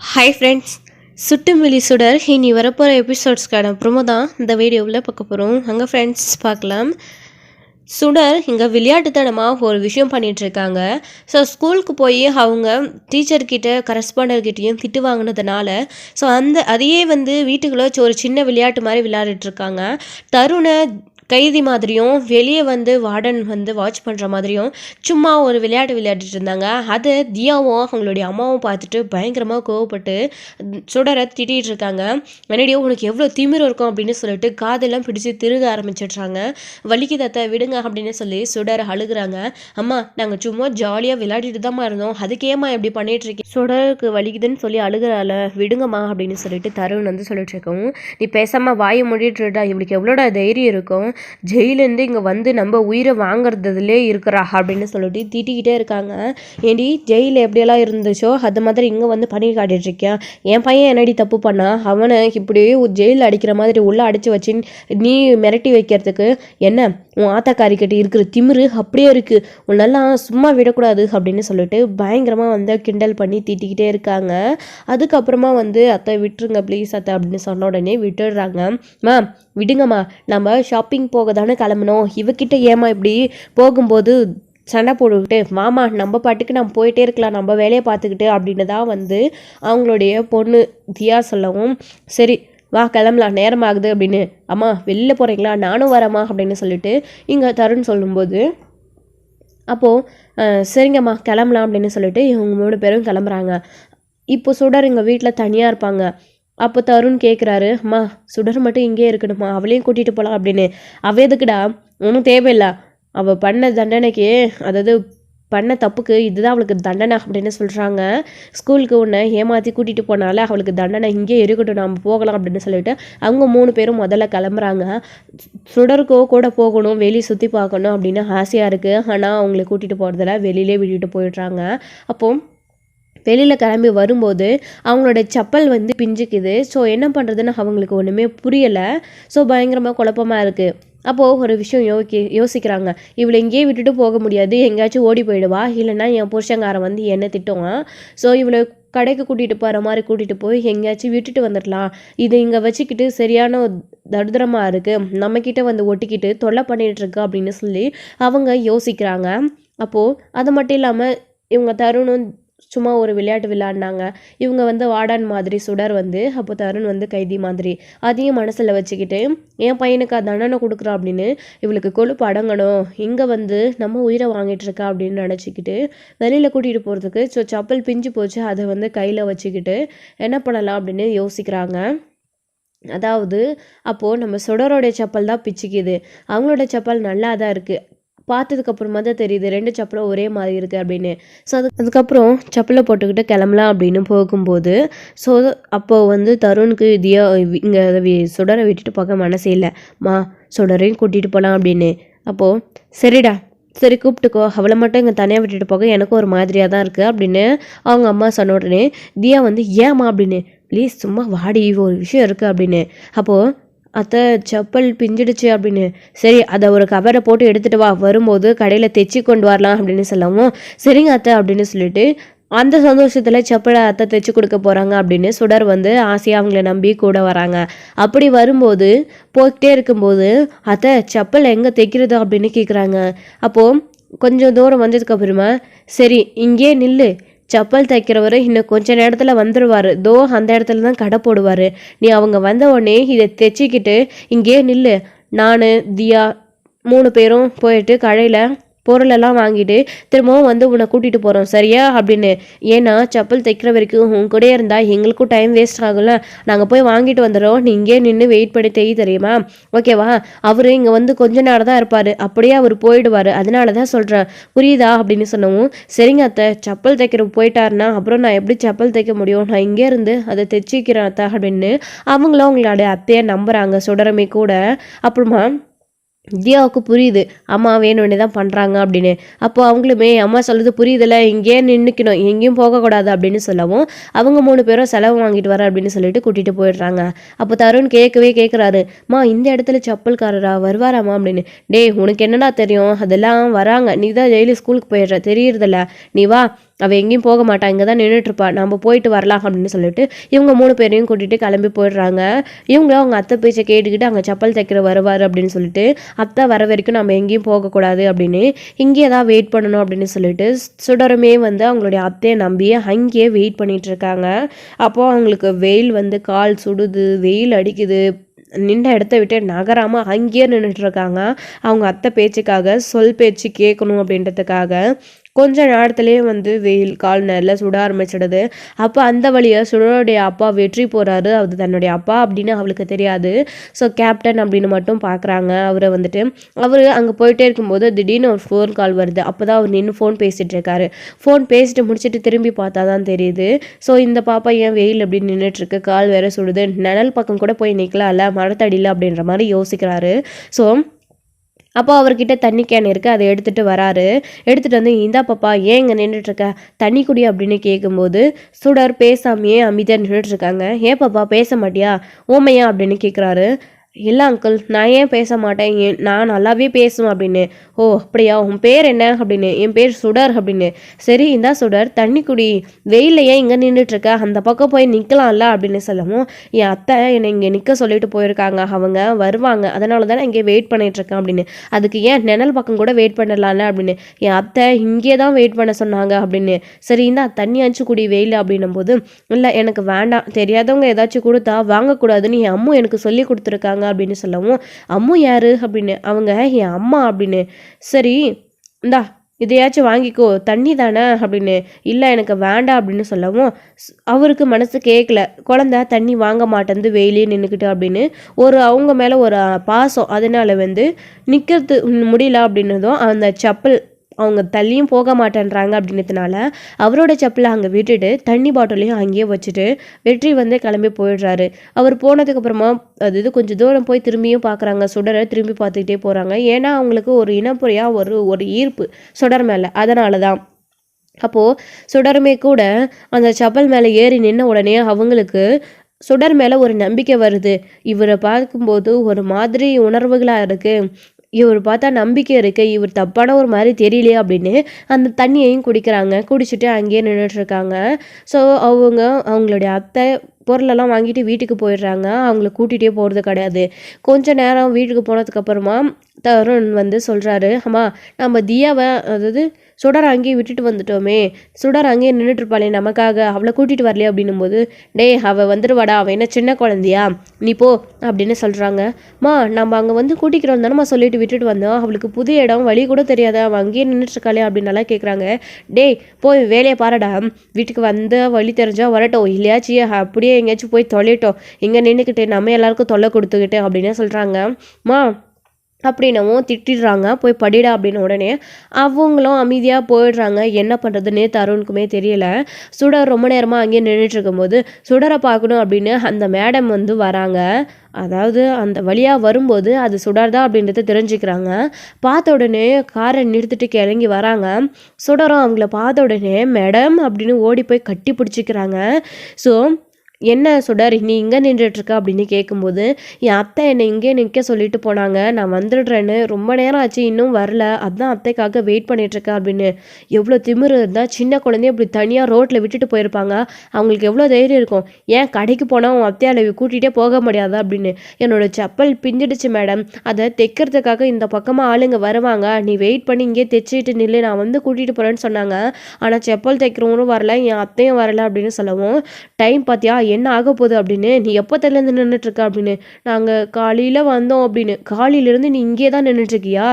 Hi friends, சுட்டுமிழி சுடர் இனி வரப்போகிற எபிசோட்ஸ்க்கான ப்ரோமோ தான் இந்த வீடியோவில் பார்க்க போகிறோம். அங்கே ஃப்ரெண்ட்ஸ் பார்க்கலாம். சுடர் இங்கே விளையாட்டுத்தனமாக ஒரு விஷயம் பண்ணிகிட்ருக்காங்க. ஸோ ஸ்கூலுக்கு போய் அவங்க டீச்சர்கிட்ட கரஸ்பாண்டர்கிட்டையும் திட்டு வாங்கினதுனால ஸோ அதையே வீட்டுக்குள்ளே ஒரு சின்ன விளையாட்டு மாதிரி விளையாடிட்டுருக்காங்க. தருணை கைதி மாதிரியும் வெளியே வார்டன் வாட்ச் பண்ணுற மாதிரியும் சும்மா ஒரு விளையாட்டு விளையாடிட்டு இருந்தாங்க. அதை தியாவும் அவங்களுடைய அம்மாவும் பார்த்துட்டு பயங்கரமாக கோவப்பட்டு சுடரை திட்டிகிட்டு இருக்காங்க. என்னடியோ உனக்கு எவ்வளோ திமிரு இருக்கும் அப்படின்னு சொல்லிட்டு காதெல்லாம் பிடிச்சி திருக ஆரம்பிச்சிட்றாங்க. வலிக்குதத்தை விடுங்க அப்படின்னு சொல்லி சுடரை அழுகுறாங்க. அம்மா நாங்கள் சும்மா ஜாலியாக விளையாடிட்டு தான் இருந்தோம், அதுக்கேம்மா எப்படி பண்ணிகிட்ருக்கேன், சுடருக்கு வலிக்குதுன்னு சொல்லி அழுகிறால விடுங்கம்மா அப்படின்னு சொல்லிட்டு தருண் சொல்லிட்டு இருக்கோம். நீ பேசாமல் வாயை மூடிட்டுடா, இவளுக்கு எவ்வளோட தைரியம் இருக்கும், ஜெயிலேருந்து இங்கே நம்ம உயிரை வாங்குறதுலே இருக்கிறா அப்படின்னு சொல்லிட்டு திட்டிக்கிட்டே இருக்காங்க. ஏண்டி ஜெயிலில் எப்படியெல்லாம் இருந்துச்சோ அது மாதிரி இங்கே பண்ணி காட்டிகிட்ருக்கியா, என் பையன் என்னடி தப்பு பண்ணா, அவனை இப்படியே ஜெயிலில் அடிக்கிற மாதிரி உள்ளே அடித்து வச்சு நீ மிரட்டி வைக்கிறதுக்கு என்ன உன் ஆத்தாக்காரிக்கிட்ட இருக்கிற திமிரு அப்படியே இருக்குது, உன்னெல்லாம் சும்மா விடக்கூடாது அப்படின்னு சொல்லிட்டு பயங்கரமாக கிண்டல் பண்ணி திட்டிக்கிட்டே இருக்காங்க. அதுக்கப்புறமா அத்தை விட்டுருங்க ப்ளீஸ் அத்தை அப்படின்னு சொன்ன உடனே விட்டுடுறாங்க. விடுங்கம்மா, நம்ம ஷாப்பிங் போக தானே கிளம்பணும், இவக்கிட்ட ஏமா இப்படி போகும்போது சண்டை போட்டுக்கிட்டு, மாமா நம்ம பாட்டுக்கு நம்ம போயிட்டே இருக்கலாம் நம்ம வேலையை பார்த்துக்கிட்டு அப்படின்னு தான் அவங்களுடைய பொண்ணு தியா சொல்லவும், சரி வா கிளம்பலாம் நேரம் ஆகுது அப்படின்னு, அம்மா வெளில போகிறீங்களா, நானும் வரேம்மா அப்படின்னு சொல்லிட்டு இங்கே தருண் சொல்லும்போது, அப்போது சரிங்கம்மா கிளம்பலாம் அப்படின்னு சொல்லிட்டு இவங்க 3 பேரும் கிளம்புறாங்க. இப்போ சுடர் எங்கள் வீட்டில் தனியாக இருப்பாங்க. அப்போ தருண் கேட்குறாரு, அம்மா சுடர் மட்டும் இங்கே இருக்கணுமா, அவளையும் கூட்டிகிட்டு போகலாம் அப்படின்னு. அவள் எதுக்குடா, ஒன்றும் தேவையில்லை, அவள் பண்ண தண்டனைக்கு, அதாவது பண்ண தப்புக்கு இதுதான் அவளுக்கு தண்டனை அப்படின்னு சொல்கிறாங்க. ஸ்கூலுக்கு உன்னை ஏமாற்றி கூட்டிகிட்டு போனால அவளுக்கு தண்டனை இங்கே இருக்கட்டும், நம்ம போகலாம் அப்படின்னு சொல்லிட்டு அவங்க 3 பேரும் முதல்ல கிளம்புறாங்க. சுடருக்கோ கூட போகணும், வெளியே சுற்றி பார்க்கணும் அப்படின்னு ஆசையாக இருக்குது. ஆனால் அவங்கள கூட்டிகிட்டு போகிறதில்ல, வெளியிலே விட்டுட்டு போயிடுறாங்க. அப்போது வெளியில் கிளம்பி வரும்போது அவங்களோட செப்பல் பிஞ்சுக்குது. ஸோ என்ன பண்ணுறதுன்னு அவங்களுக்கு ஒன்றுமே புரியலை. ஸோ பயங்கரமாக குழப்பமாக இருக்குது. அப்போது ஒரு விஷயம் யோசிக்கிறாங்க. இவளை இங்கேயே விட்டுட்டு போக முடியாது, எங்கேயாச்சும் ஓடி போயிடுவா, இல்லைன்னா என் புருஷங்காரன் என்ன திட்டுவான். ஸோ இவளை கடைக்கு கூட்டிகிட்டு போகிற மாதிரி கூட்டிகிட்டு போய் எங்கேயாச்சும் விட்டுட்டு வந்துடலாம், இது இங்கே வச்சுக்கிட்டு சரியான தரித்திரமாக இருக்குது, நம்மக்கிட்ட ஒட்டிக்கிட்டு தொல்லை பண்ணிகிட்ருக்கு அப்படின்னு சொல்லி அவங்க யோசிக்கிறாங்க. அப்போது அது மட்டும் இல்லாமல் இவங்க தருணும் சும்மா ஒரு விளையாட்டு விளையாடினாங்க. இவங்க வார்டன் மாதிரி சுடர் அப்போ தருண் கைதி மாதிரி அதையும் மனசில் வச்சுக்கிட்டு என் பையனுக்கு தண்டனை கொடுக்குறோம் அப்படின்னு இவளுக்கு கொழுப்பு அடங்கணும், இங்கே நம்ம உயிரை வாங்கிட்டுருக்கா அப்படின்னு நினச்சிக்கிட்டு வெளியில் கூட்டிகிட்டு போகிறதுக்கு செப்பல் பிஞ்சு போச்சு, அதை கையில் வச்சுக்கிட்டு என்ன பண்ணலாம் அப்படின்னு யோசிக்கிறாங்க. அதாவது அப்போது நம்ம சுடரோடைய செப்பல் தான் பிச்சுக்குது, அவங்களோட செப்பல் நல்லா தான் இருக்குது, பார்த்ததுக்கப்புறமா தான் தெரியுது 2 செப்பலும் ஒரே மாதிரி இருக்குது அப்படின்னு. ஸோ அதுக்கப்புறம் செப்பலை போட்டுக்கிட்டு கிளம்பலாம் அப்படின்னு போகும்போது ஸோ அப்போது தருணுக்கு தியா இங்கே சுடரை விட்டுட்டு போக மனசே இல்லை. சுடரையும் கூட்டிகிட்டு போகலாம் அப்படின்னு. அப்போது சரிடா சரி கூப்பிட்டுக்கோ, அவளை மட்டும் இங்கே தனியாக விட்டுட்டு போக எனக்கும் ஒரு மாதிரியாக தான் இருக்குது அப்படின்னு அவங்க அம்மா சொன்ன உடனே தியா ஏம்மா அப்படின்னு, ப்ளீஸ் சும்மா வாடி ஒரு விஷயம் இருக்குது அப்படின்னு. அப்போது அத்தை செப்பல் பிஞ்சிடுச்சு அப்படின்னு, சரி அதை ஒரு கவரை போட்டு எடுத்துகிட்டு வா, வரும்போது கடையில் தைச்சி கொண்டு வரலாம் அப்படின்னு சொல்லவும், சரிங்க அத்தை அப்படின்னு சொல்லிட்டு அந்த சந்தோஷத்தில் செப்பலை அத்தை தைச்சி கொடுக்க போகிறாங்க அப்படின்னு சுடர் ஆசையாக அவங்கள நம்பி கூட வராங்க. அப்படி வரும்போது போய்கிட்டே இருக்கும்போது அத்தை செப்பல் எங்கே தைக்கிறது அப்படின்னு கேட்குறாங்க. அப்போது கொஞ்சம் தூரம் வந்ததுக்கப்புறமா, சரி இங்கே நில்லு, செப்பல் தைக்கிறவர் இன்னும் கொஞ்ச நேரத்தில் வந்துடுவார், தோ அந்த இடத்துல தான் கடை போடுவார், நீ அவங்க வந்த உடனே இதை தைச்சிக்கிட்டு இங்கே நில்லு, நான் தியா 3 பேரும் போயிட்டு கடையில் பொருளெல்லாம் வாங்கிட்டு திரும்பவும் உன்னை கூட்டிகிட்டு போகிறோம் சரியா அப்படின்னு. ஏன்னா செப்பல் தைக்கிற வரைக்கும் உன் கூட இருந்தால் எங்களுக்கும் டைம் வேஸ்ட் ஆகும்ல, நாங்கள் போய் வாங்கிட்டு வந்துடுறோம், நீ இங்கே நின்று வெயிட் பண்ணி தைய தெரியுமா, ஓகேவா, அவர் இங்கே கொஞ்ச நேரம் தான் இருப்பார், அப்படியே அவர் போயிடுவார், அதனால தான் சொல்கிறேன் புரியுதா அப்படின்னு சொன்னவும், சரிங்க அத்தை செப்பல் தைக்கிற போயிட்டாருன்னா அப்புறம் நான் எப்படி செப்பல் தைக்க முடியும், நான் இங்கே இருந்து அதை தைச்சிக்கிறேன் அத்தை அப்படின்னு அவங்களும் அவங்களோட அத்தையை நம்புகிறாங்க, சுடரமே கூட. அப்புறமா தியாவுக்கு புரியுது அம்மா வேணும்னே தான் பண்ணுறாங்க அப்படின்னு. அப்போ அவங்களுமே அம்மா சொல்கிறது புரியுதில்ல, இங்கேயே நின்றுக்கணும், எங்கேயும் போகக்கூடாது அப்படின்னு சொல்லவும் அவங்க 3 பேரும் செலவு வாங்கிட்டு வர அப்படின்னு சொல்லிட்டு கூட்டிகிட்டு போயிடுறாங்க. அப்போ தருண் கேட்குறாரு, இந்த இடத்துல செப்பல்காரரா வருவாராம்மா அப்படின்னு. டே உனக்கு என்னடா தெரியும், அதெல்லாம் வராங்க, நீ தான் டெய்லி ஸ்கூலுக்கு போயிடுற தெரியுறதில்ல, நீ வா அவள் எங்கேயும் போக மாட்டா, இங்கே தான் நின்றுட்டுருப்பா, நம்ம போயிட்டு வரலாம் அப்படின்னு சொல்லிட்டு இவங்க 3 பேரையும் கூட்டிகிட்டு கிளம்பி போயிடுறாங்க. இவங்களும் அவங்க அத்தை பேச்சை கேட்டுக்கிட்டு அங்கே செப்பல் தைக்கிற வருவார் அப்படின்னு சொல்லிட்டு அத்தை வர வரைக்கும் நம்ம எங்கேயும் போகக்கூடாது அப்படின்னு இங்கேயே தான் வெயிட் பண்ணணும் அப்படின்னு சொல்லிட்டு சுடருமே வந்து அவங்களுடைய அத்தையை நம்பி அங்கேயே வெயிட் பண்ணிட்டு இருக்காங்க. அப்போது அவங்களுக்கு வெயில் வந்து கால் சுடுது, வெயில் அடிக்குது, நின்ற இடத்த விட்டு நகராமல் அங்கேயே நின்றுட்டுருக்காங்க. அவங்க அத்தை பேச்சுக்காக, சொல் பேச்சு கேட்கணும் அப்படின்றதுக்காக. கொஞ்ச நேரத்துலேயே வந்து வெயில் கால் நல்லா சுட ஆரம்பிச்சிடுது. அப்போ அந்த வழியாக சுடருடைய அப்பா வெற்றி போகிறாரு. அது தன்னுடைய அப்பா அப்படின்னு அவளுக்கு தெரியாது. ஸோ கேப்டன் அப்படின்னு மட்டும் பார்க்குறாங்க அவரை வந்துட்டு. அவர் அங்கே போயிட்டே இருக்கும்போது திடீர்னு ஒரு ஃபோன் கால் வருது. அப்போ தான் அவர் நின்று ஃபோன் பேசிகிட்டு இருக்காரு. ஃபோன் பேசிட்டு முடிச்சுட்டு திரும்பி பார்த்தா தான் தெரியுது. ஸோ இந்த பாப்பா ஏன் வெயில் அப்படின்னு நின்றுட்டுருக்கு, கால் வேற சுடுது, நிழல் பக்கம் கூட போய் நிற்கலாம்ல, மரத்தடியில் அப்படின்ற மாதிரி யோசிக்கிறாரு. ஸோ அப்போ அவர்கிட்ட தண்ணி கேன் இருக்குது, அதை எடுத்துகிட்டு வராரு. எடுத்துகிட்டு வந்து இந்தா பாப்பா ஏன் இங்கே நின்றுட்டுருக்க, தண்ணி குடி அப்படின்னு கேட்கும்போது சுடர் பேசாமையே அமைதியாக நின்றுட்டுருக்காங்க. ஏன் பாப்பா பேச மாட்டியா, ஓமையா அப்படின்னு கேட்குறாரு. இல்லை அங்கிள், நான் ஏன் பேச மாட்டேன், நான் நல்லாவே பேசுவேன் அப்படின்னு. ஓ அப்படியா, உன் பேர் என்ன அப்படின்னு. என் பேர் சுடர் அப்படின்னு. சரி இந்தா சுடர் தண்ணி குடி, வெயிலில் ஏன் இங்கே நின்றுட்டுருக்க, அந்த பக்கம் போய் நிற்கலாம்ல அப்படின்னு சொல்லவும், என் அத்தை என்னை இங்கே நிற்க சொல்லிட்டு போயிருக்காங்க, அவங்க வருவாங்க, அதனால தான் நான் இங்கே வெயிட் பண்ணிகிட்ருக்கேன் அப்படின்னு. அதுக்கு ஏன் நிழல் பக்கம் கூட வெயிட் பண்ணலாம்ல அப்படின்னு. என் அத்தை இங்கே தான் வெயிட் பண்ண சொன்னாங்க அப்படின்னு. சரி இந்தா தண்ணி அச்சு குடி வெயில் அப்படின்னும் போது, இல்லை எனக்கு வேண்டாம், தெரியாதவங்க ஏதாச்சும் கொடுத்தா வாங்கக்கூடாதுன்னு என் அம்மா எனக்கு சொல்லி கொடுத்துருக்காங்க அப்படின்னு சொல்லவும், அம்மு யாரு அப்படின்னு. அவங்க என் அம்மா அப்படின்னு. சரி இந்தா இதையாச்சும் வாங்கிக்கோ, தண்ணி தானே அப்படின்னு. இல்லை எனக்கு வேண்டாம் அப்படின்னு சொல்லவும் அவருக்கு மனசு கேட்கல. குழந்த தண்ணி வாங்க மாட்டேந்து வெயிலே நின்றுக்கிட்டு அப்படின்னு அவங்க மேலே ஒரு பாசம், அதனால வந்து நிற்கிறது முடியல அப்படின்னதும் அந்த செப்பல் அவங்க தள்ளியும் போக மாட்டேன்றாங்க அப்படின்றதுனால அவரோட செப்பலை அங்கே விட்டுட்டு தண்ணி பாட்டிலையும் அங்கேயே வச்சுட்டு வெற்றி வந்து கிளம்பி போயிடுறாரு. அவர் போனதுக்கப்புறமா அது கொஞ்சம் தூரம் போய் திரும்பியும் பார்க்குறாங்க. சுடரை திரும்பி பார்த்துக்கிட்டே போகிறாங்க. ஏன்னா அவங்களுக்கு ஒரு இனப்புறையாக ஒரு ஈர்ப்பு சுடர் மேலே, அதனால தான். அப்போது சுடருமே கூட அந்த செப்பல் மேலே ஏறி நின்ன உடனே அவங்களுக்கு சுடர் மேலே ஒரு நம்பிக்கை வருது. இவரை பார்க்கும்போது ஒரு மாதிரி உணர்வுகளாக இருக்குது, இவர் பார்த்தா நம்பிக்கை இருக்கு, இவர் தப்பான ஒரு மாதிரி தெரியலையே அப்படின்னு அந்த தண்ணியையும் குடிக்கிறாங்க. குடிச்சிட்டு அங்கேயே நின்றுட்டுருக்காங்க. ஸோ அவங்களுடைய அத்தை பொருளெல்லாம் வாங்கிட்டு வீட்டுக்கு போயிடுறாங்க. அவங்கள கூட்டிகிட்டே போகிறது கிடையாது. கொஞ்ச நேரம் வீட்டுக்கு போனதுக்கப்புறமா தருண் வந்து சொல்கிறாரு, அம்மா நம்ம தியாவை, அதாவது சுடர் அங்கேயே விட்டுட்டு வந்துட்டோமே, சுடர் அங்கேயே நின்றுட்டுருப்பாளே நமக்காக, அவளை கூட்டிகிட்டு வரலையே அப்படின்னும்போது, டே அவள் வந்துடுவாடா, அவள் என்ன சின்ன குழந்தையா, நீ போ அப்படின்னு சொல்கிறாங்க. மா நம்ம அங்கே வந்து கூட்டிக்கிறோம் தானேம்மா சொல்லிட்டு விட்டுட்டு வந்தோம், அவளுக்கு புது இடம் வழி கூட தெரியாதா, அவள் அங்கேயே நின்றுட்டுருக்காளே அப்படின்னால கேட்குறாங்க. டே போய் வேலையை பாருடா, வீட்டுக்கு வந்த வழி தெரிஞ்சால் வரட்டும், இல்லையாச்சும் அப்படியே எங்கேயாச்சும் போய் தொலைட்டோம், இங்கே நின்றுக்கிட்டு நம்ம எல்லாருக்கும் தொல்லை கொடுத்துக்கிட்டு அப்படின்னு சொல்கிறாங்க. மா அப்படின்னவும் திட்டிடுறாங்க. போய் படிடா அப்படின்னு உடனே அவங்களும் அமைதியாக போயிடுறாங்க. என்ன பண்ணுறதுன்னே தருணுக்குமே தெரியல. சுடர் ரொம்ப நேரமாக அங்கேயே நின்றுட்டு இருக்கும்போது சுடரை பார்க்கணும் அப்படின்னு அந்த மேடம் வந்து வராங்க. அதாவது அந்த வழியாக வரும்போது அது சுடர் தான் அப்படின்றத தெரிஞ்சுக்கிறாங்க. பார்த்த உடனே காரை நிறுத்திட்டு கிளங்கி வராங்க. சுடரும் அவங்கள பார்த்த உடனே மேடம் அப்படின்னு ஓடி போய் கட்டி பிடிச்சிக்கிறாங்க. ஸோ என்ன சுடர் நீ இங்கே நின்றுட்டுருக்க அப்படின்னு கேட்கும்போது, என் அத்தை என்னை இங்கே நிற்க சொல்லிட்டு போனாங்க, நான் வந்துடுறேன்னு, ரொம்ப நேரம் ஆச்சு இன்னும் வரல, அதான் அத்தைக்காக வெயிட் பண்ணிகிட்ருக்கேன் அப்படின்னு. எவ்வளோ திமிரு இருந்தால் சின்ன குழந்தைய இப்படி தனியாக ரோட்டில் விட்டுட்டு போயிருப்பாங்க, அவங்களுக்கு எவ்வளோ தைரியம் இருக்கும், ஏன் கடைக்கு போனால் உன் அத்தையால் கூட்டிகிட்டே போக முடியாது அப்படின்னு. என்னோடய செப்பல் பிஞ்சிடுச்சு மேடம், அதை தைக்கிறதுக்காக இந்த பக்கமாக ஆளுங்க வருவாங்க, நீ வெயிட் பண்ணி இங்கே தைச்சிட்டு நில்லு, நான் வந்து கூட்டிகிட்டு போகிறேன்னு சொன்னாங்க, ஆனால் செப்பல் தைக்கிறவங்களும் வரல, என் அத்தையும் வரல அப்படின்னு சொல்லவும், டைம் பார்த்தியா என்ன ஆக போகுது அப்படின்னு, நீ எப்போ தெரிலேருந்து நின்றுட்டுருக்க அப்படின்னு. நாங்கள் காலையில் வந்தோம் அப்படின்னு. காலையிலேருந்து நீ இங்கே தான் நின்றுட்டுருக்கியா,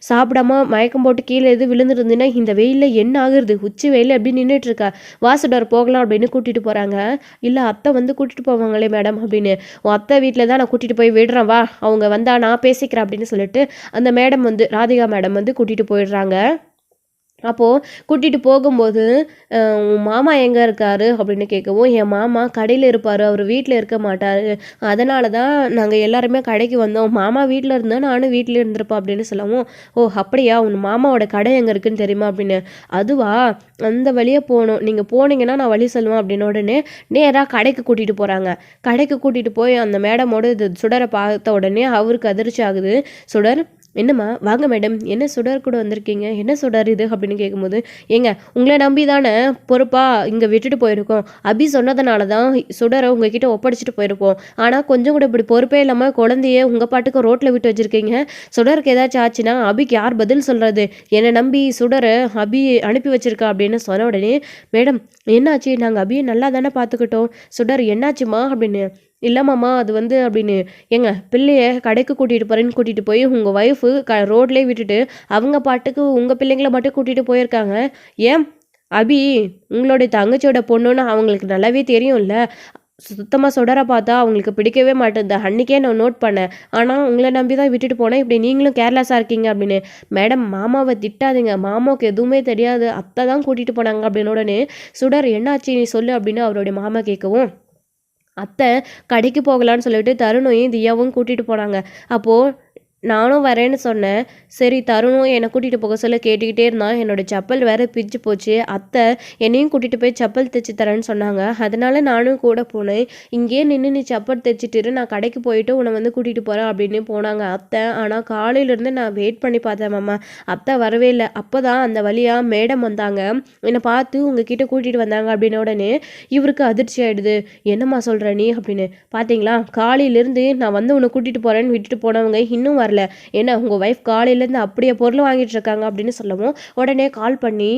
சாப்பிடாம மயக்கம் போட்டு கீழே எது விழுந்துருந்தீங்கன்னா இந்த வெயிலில் என்ன ஆகுறது, உச்சி வெயில் அப்படின்னு நின்றுட்டுருக்கா, வாசுடர் போகலாம் அப்படின்னு கூட்டிகிட்டு போகிறாங்க. இல்லை அத்தை வந்து கூட்டிகிட்டு போவாங்களே மேடம் அப்படின்னு. உன் அத்தை வீட்டில் தான் நான் கூட்டிகிட்டு போய் விடுறேன், வா அவங்க வந்தா நான் பேசிக்கிறேன் அப்படின்னு சொல்லிட்டு அந்த மேடம் வந்து ராதிகா மேடம் வந்து கூட்டிகிட்டு போயிடுறாங்க. அப்போது கூட்டிகிட்டு போகும்போது உன் மாமா எங்கே இருக்காரு அப்படின்னு கேட்கவும், என் மாமா கடையில் இருப்பார், அவர் வீட்டில் இருக்க மாட்டார், அதனால தான் நாங்கள் எல்லாருமே கடைக்கு வந்தோம், மாமா வீட்டில் இருந்தால் நானும் வீட்டில் இருந்திருப்பேன் அப்படின்னு சொல்லவும், ஓ அப்படியா உன் மாமாவோட கடை எங்கே இருக்குன்னு தெரியுமா அப்படின்னு. அதுவா அந்த வழியாக போகணும், நீங்கள் போனீங்கன்னா நான் வழி சொல்லுவேன் அப்படின்னு உடனே நேராக கடைக்கு கூட்டிகிட்டு போகிறாங்க. கடைக்கு கூட்டிகிட்டு போய் அந்த மேடமோட இது சுடரை பார்த்த உடனே அவருக்கு அதிர்ச்சி ஆகுது. சுடர் என்னம்மா வாங்க மேடம், என்ன சுடர் கூட வந்திருக்கீங்க, என்ன சுடர் இது அப்படின்னு கேட்கும்போது, ஏங்க உங்களை நம்பி தானே பொறுப்பாக இங்கே விட்டுட்டு போயிருக்கோம். அபி சொன்னதுனால தான் சுடரை உங்ககிட்ட ஒப்படைச்சிட்டு போயிருக்கோம். ஆனால் கொஞ்சம் கூட இப்படி பொறுப்பே இல்லாமல் குழந்தைய உங்கள் பாட்டுக்கு ரோட்டில் விட்டு வச்சுருக்கீங்க. சுடருக்கு ஏதாச்சும் ஆச்சுன்னா அபிக்கு யார் பதில் சொல்கிறது? என்னை நம்பி சுடரை அபி அனுப்பி வச்சிருக்கா அப்படின்னு சொன்ன உடனே, மேடம் என்னாச்சு, நாங்கள் அபியை நல்லா தானே பார்த்துக்கிட்டோம், சுடர் என்னாச்சுமா அப்படின்னு. இல்லைம்மாம்மா அது வந்து அப்படின்னு. ஏங்க பிள்ளைய கடைக்கு கூட்டிகிட்டு போய் உங்கள் ஒய்ஃபு ரோட்லேயே விட்டுட்டு அவங்க பாட்டுக்கு உங்கள் பிள்ளைங்கள மட்டும் கூட்டிகிட்டு போயிருக்காங்க. ஏன் அபி உங்களுடைய தங்கச்சியோட பொண்ணுன்னு அவங்களுக்கு நல்லாவே தெரியும்ல. சுத்தமாக சுடரை பார்த்தா அவங்களுக்கு பிடிக்கவே மாட்டேங்குது. அன்றைக்கே நான் நோட் பண்ணேன். ஆனால் உங்களை நம்பி தான் விட்டுட்டு போனேன், இப்படி நீங்களும் கேர்லெஸ்ஸாக இருக்கீங்க அப்படின்னு. மேடம் மாமாவை திட்டாதீங்க, மாமாவுக்கு எதுவுமே தெரியாது, அத்தை தான் கூட்டிகிட்டு போனாங்க அப்படின்னு. உடனே சுடர் என்னாச்சு நீ சொல்லு அப்படின்னு அவருடைய மாமா கேட்கவும், அத்தை கடைக்கு போகலான்னு சொல்லிட்டு தருணையும் தியாவும் கூட்டிகிட்டு போனாங்க. அப்போது நானும் வரேன்னு சொன்னேன். சரி தருணும் என்னை கூட்டிகிட்டு போக சொல்ல கேட்டுக்கிட்டே இருந்தான். என்னோடய செப்பல் வேறு பிஞ்சு போச்சு. அத்தை என்னையும் கூட்டிகிட்டு போய் செப்பல் தைச்சி தரேன்னு சொன்னாங்க. அதனால நானும் கூட போனேன். இங்கேயே நின்று நீ செப்பல் தைச்சிட்டு நான் கடைக்கு போயிட்டு உன்னை வந்து கூட்டிகிட்டு போகிறேன் அப்படின்னு போனாங்க அத்தை. ஆனால் காலையிலேருந்து நான் வெயிட் பண்ணி பார்த்தேன் மாமா, அத்தை வரவே இல்லை. அப்போ தான் அந்த வழியாக மேடம் வந்தாங்க, என்னை பார்த்து உங்ககிட்ட கூட்டிகிட்டு வந்தாங்க அப்படின்னு. உடனே இவருக்கு அதிர்ச்சி ஆகிடுது. என்னம்மா சொல்கிற நீ அப்படின்னு. பார்த்தீங்களா காலையிலேருந்து நான் வந்து உன்னை கூட்டிகிட்டு போகிறேன்னு விட்டுட்டு போனவங்க இன்னும் வரல. ஏன்னா உங்கள் ஒய்ஃப் காலையிலேருந்து அப்படியே பொருள் வாங்கிட்டு இருக்காங்க அப்படின்னு சொல்லவும், உடனே கால் பண்ணி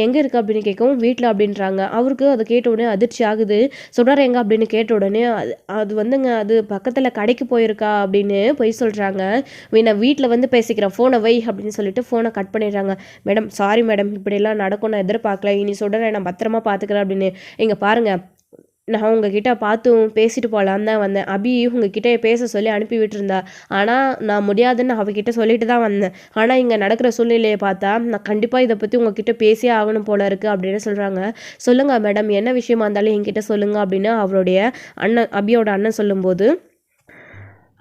எங்கே இருக்குது அப்படின்னு கேட்கவும், வீட்டில் அப்படின்றாங்க. அவருக்கு அதை கேட்ட உடனே அதிர்ச்சி ஆகுது. சுடர் எங்கே அப்படின்னு கேட்ட உடனே அது வந்துங்க அது பக்கத்தில் கடைக்கு போயிருக்கா அப்படின்னு போய் சொல்கிறாங்க. நான் வீட்டில் வந்து பேசிக்கிறேன், ஃபோனை வை அப்படின்னு சொல்லிட்டு ஃபோனை கட் பண்ணிடுறாங்க. மேடம் சாரி மேடம், இப்படியெல்லாம் நடக்கும் நான் எதிர்பார்க்கல, இனி சுடரை நான் பத்திரமா பார்த்துக்கிறேன் அப்படின்னு. இங்கே பாருங்கள், நான் உங்ககிட்ட பார்த்தும் பேசிட்டு போகலான்னு தான் வந்தேன். அபி உங்ககிட்ட பேச சொல்லி அனுப்பி விட்டுருந்தா. ஆனால் நான் முடியாதுன்னு அவகிட்ட சொல்லிட்டு தான் வந்தேன். ஆனால் இங்கே நடக்கிற சூழ்நிலையை பார்த்தா நான் கண்டிப்பாக இதை பற்றி உங்ககிட்ட பேசியே ஆகணும் போல இருக்குது அப்படின்னு சொல்கிறாங்க. சொல்லுங்கள் மேடம், என்ன விஷயமா இருந்தாலும் என்கிட்ட சொல்லுங்கள் அப்படின்னு அவருடைய அபியோட அண்ணன் சொல்லும்போது,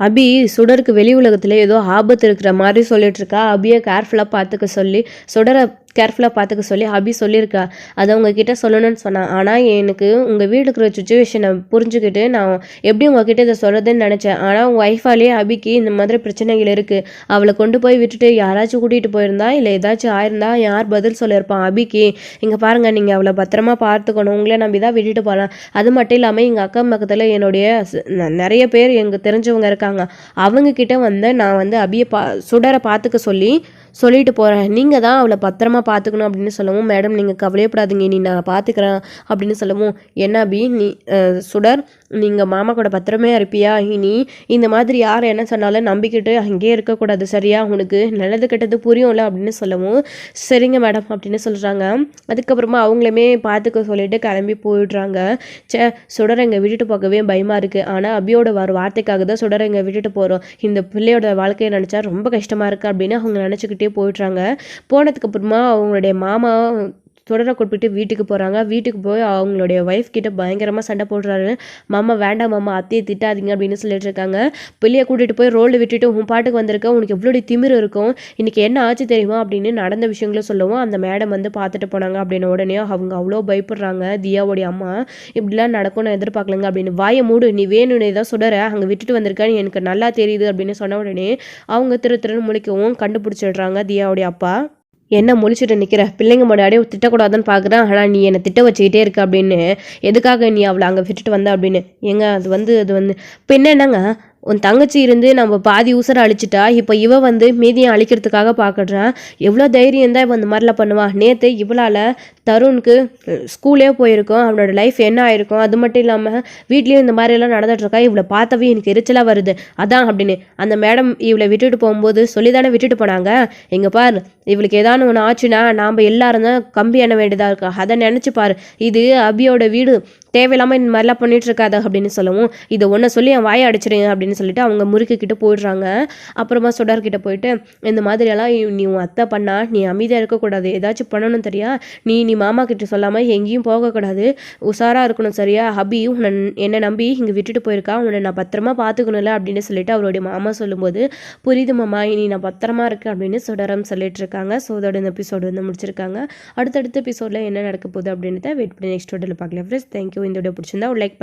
அபி சுடருக்கு வெளி உலகத்தில் ஏதோ ஆபத்து இருக்கிற மாதிரி சொல்லிட்டு இருக்கா. அபியை கேர்ஃபுல்லாக பார்த்துக்க சொல்லி, சுடரை கேர்ஃபுல்லாக பார்த்துக்க சொல்லி அபி சொல்லியிருக்கா. அதை உங்ககிட்ட சொல்லணும்னு சொன்னான். ஆனால் எனக்கு உங்கள் வீடு இருக்கிற சுச்சுவேஷனை புரிஞ்சுக்கிட்டு நான் எப்படி உங்ககிட்ட இதை சொல்கிறதுன்னு நினச்சேன். ஆனால் உங்கள் ஒய்ஃபாலேயே அபிக்கு இந்த மாதிரி பிரச்சனைகள் இருக்குது. அவளை கொண்டு போய் விட்டுட்டு யாராச்சும் கூட்டிகிட்டு போயிருந்தா இல்லை ஏதாச்சும் ஆயிருந்தா யார் பதில் சொல்லியிருப்பான் அபிக்கு? இங்கே பாருங்கள், நீங்கள் அவளை பத்திரமா பார்த்துக்கணும், உங்களை நம்பி தான் விட்டுட்டு போகலாம். அது மட்டும் இல்லாமல் எங்கள் அக்கம் பக்கத்தில் என்னுடைய நிறைய பேர் எங்கள் தெரிஞ்சவங்க இருக்காங்க. அவங்கக்கிட்ட வந்து நான் வந்து அபியை சுடரை பார்த்துக்க சொல்லிட்டு போகிறேன். நீங்கள் தான் அவளை பத்திரமா பார்த்துக்கணும் அப்படின்னு சொல்லவும், மேடம் நீங்கள் கவலையப்படாதீங்க, நீ நான் பார்த்துக்கிறேன் அப்படின்னு சொல்லவும், என்ன அபி நீ சுடர் நீங்கள் மாமா கூட பத்திரமே இருப்பியா? இனி இந்த மாதிரி யார் என்ன சொன்னாலும் நம்பிக்கிட்டு அங்கேயே இருக்கக்கூடாது, சரியா? உனக்கு நல்லது கெட்டது புரியும்ல அப்படின்னு சொல்லவும், சரிங்க மேடம் அப்படின்னு சொல்கிறாங்க. அதுக்கப்புறமா அவங்களுமே பார்த்துக்க சொல்லிட்டு கிளம்பி போயிடுறாங்க. சுடரை இங்கே விட்டுட்டு போகவே பயமாக இருக்குது. ஆனால் அபியோட வர வார்த்தைக்காக தான் சுடரை இங்கே விட்டுட்டு போகிறோம். இந்த பிள்ளையோட வாழ்க்கையை நினச்சா ரொம்ப கஷ்டமாக இருக்குது அப்படின்னு அவங்க நினச்சிக்கிட்டே போயிடுறாங்க. போனதுக்கப்புறமா அவங்களுடைய மாமா சுடரை கூப்பிட்டு வீட்டுக்கு போகிறாங்க. வீட்டுக்கு போய் அவங்களுடைய ஒய்ஃப் கிட்ட பயங்கரமாக சண்டை போடுறாரு. மாமா வேண்டாம் மாமா, அத்தையை திட்டாதீங்க அப்படின்னு சொல்லிட்டு இருக்காங்க. பிள்ளையை கூட்டிகிட்டு போய் ரோலில் விட்டுட்டு உன் பாட்டுக்கு வந்திருக்க, உனக்கு எவ்வளோ திமிரு இருக்கும், இன்றைக்கி என்ன ஆச்சு தெரியுமா அப்படின்னு நடந்த விஷயங்களும் சொல்லவும், அந்த மேடம் வந்து பார்த்துட்டு போனாங்க அப்படின்னு. உடனே அவங்க அவ்வளோ பயப்படுறாங்க. தியாவோடைய அம்மா, இப்படிலாம் நடக்கும் நான் எதிர்பார்க்கலங்க அப்படின்னு. வாயை மூடு, நீ வேணும்னே தான் சுடர அங்கே விட்டுட்டு வந்திருக்கேன்னு எனக்கு நல்லா தெரியுது அப்படின்னு சொன்ன உடனே அவங்க திருன்னு முழிக்கவும் கண்டுபிடிச்சிடுறாங்க தியாவுடைய அப்பா. என்ன முழிச்சுட்டு நிற்கிற, பிள்ளைங்க முன்னாடியே திட்டக்கூடாதுன்னு பார்க்குறேன், ஆனால் நீ என்னை திட்ட வச்சுக்கிட்டே இருக்க அப்படின்னு. எதுக்காக நீ அவளை அங்கே விட்டுட்டு வந்த அப்படின்னு. ஏங்க அது வந்து இப்போ என்னங்க, உன் தங்கச்சி இருந்து நம்ம பாதி உசரை அழிச்சிட்டா, இப்போ இவ வந்து மீதியை அழிக்கிறதுக்காக பார்க்குறான். எவ்வளோ தைரியம் தான் இவன் இந்த மாதிரிலாம் பண்ணுவா? நேற்று இவளால் தருணுக்கு ஸ்கூலே போயிருக்கோம், அவனோட லைஃப் என்ன ஆயிருக்கும். அது மட்டும் இல்லாமல் வீட்லேயும் இந்த மாதிரியெல்லாம் நடந்துகிட்ருக்கா. இவளை பார்த்தவே எனக்கு எரிச்சலாக வருது, அதான் அப்படின்னு. அந்த மேடம் இவளை விட்டுட்டு போகும்போது சொல்லி தானே விட்டுட்டு போனாங்க. எங்கே பாரு, இவளுக்கு ஏதானு ஒன்று ஆச்சுன்னா நாம் எல்லாரும் தான் கம்பி எண்ண வேண்டியதாக இருக்கா. அதை நினச்சி பாரு, இது அபியோட வீடு, தேவையில்லாமல் இந்த மாதிரிலாம் பண்ணிட்டு இருக்காது அப்படின்னு சொல்லவும், இதை ஒன்றை சொல்லி என் வாயை அடிச்சிருங்க அப்படின்னு சொல்லிட்டு அவங்க முறுக்கிக்கிட்ட போயிடுறாங்க. அப்புறமா சுடர்கிட்ட போயிட்டு, இந்த மாதிரியெல்லாம் நீ உன் அத்தை பண்ணா நீ அமைதியாக இருக்கக்கூடாது, ஏதாச்சும் பண்ணணும் தெரியா, நீ மாமா கிட்ட சொல்லாமல் எங்கேயும் போகக்கூடாது, உஷாராக இருக்கணும் சரியா? அபி என்னை நம்பி இங்கே விட்டுட்டு போயிருக்கா, உன்னை நான் பத்திரமா பார்த்துக்கணும்ல அப்படின்னு சொல்லிட்டு அவருடைய மாமா சொல்லும்போது, புரியுது மாமா, இனி நான் பத்திரமா இருக்கேன் அப்படின்னு சுடரம் சொல்லிட்டு இருக்காங்க. ஸோ அதோட இந்த எபிசோடு வந்து முடிச்சிருக்காங்க. அடுத்தடுத்த எபிசோடில் என்ன நடக்க போகுது அப்படின்றத வெயிட் பண்ணி நெக்ஸ்ட் வீடியோவில் பார்க்கலாம் ஃப்ரெண்ட்ஸ். தேங்க்யூ. இந்த வீடியோ பிடிச்சிருந்தா ஒரு லைக் பண்ணி